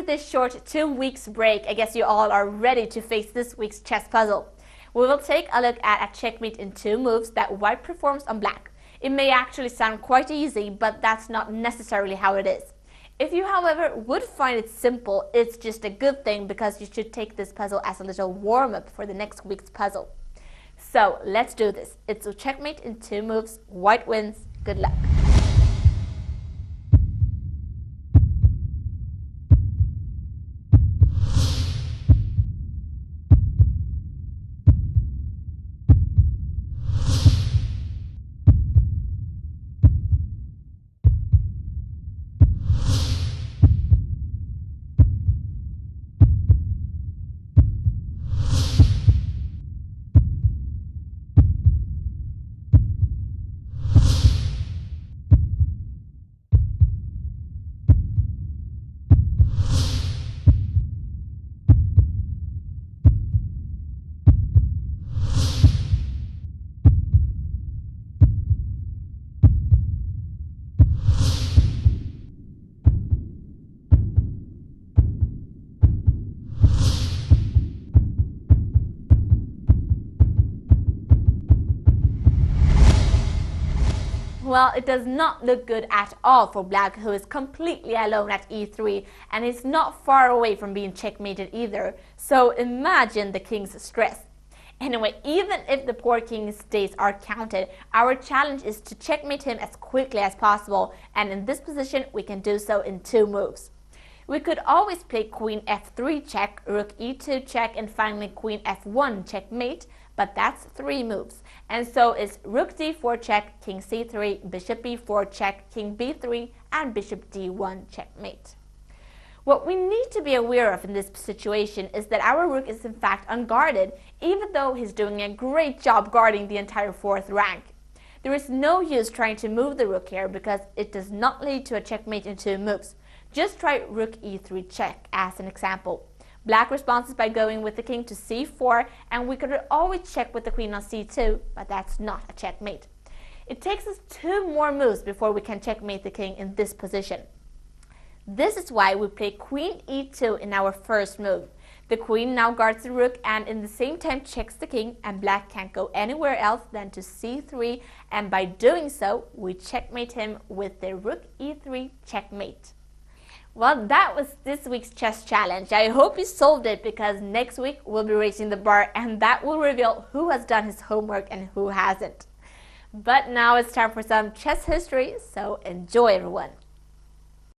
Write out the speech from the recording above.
this short 2 weeks break, I guess you all are ready to face this week's chess puzzle. We will take a look at a checkmate in 2 moves that white performs on black. It may actually sound quite easy, but that's not necessarily how it is. If you, however, would find it simple, it's just a good thing because you should take this puzzle as a little warm-up for the next week's puzzle. So let's do this. It's a checkmate in 2 moves. White wins. Good luck. Well, it does not look good at all for black, who is completely alone at e3 and is not far away from being checkmated either. So imagine the king's stress. Anyway, even if the poor king's days are counted, our challenge is to checkmate him as quickly as possible, and in this position we can do so in 2 moves. We could always play queen f3 check, rook e2 check, and finally queen f1 checkmate, but that's 3 moves. And so it's rook d4 check, king c3, bishop b4 check, king b3, and bishop d1 checkmate. What we need to be aware of in this situation is that our rook is in fact unguarded, even though he's doing a great job guarding the entire 4th rank. There is no use trying to move the rook here because it does not lead to a checkmate in 2 moves. Just try rook e3 check as an example. Black responds by going with the king to c4, and we could always check with the queen on c2, but that's not a checkmate. It takes us 2 more moves before we can checkmate the king in this position. This is why we play queen e2 in our first move. The queen now guards the rook and in the same time checks the king, and black can't go anywhere else than to c3, and by doing so we checkmate him with the rook e3 checkmate. Well, that was this week's chess challenge. I hope you solved it because next week we'll be raising the bar and that will reveal who has done his homework and who hasn't. But now it's time for some chess history, so enjoy everyone.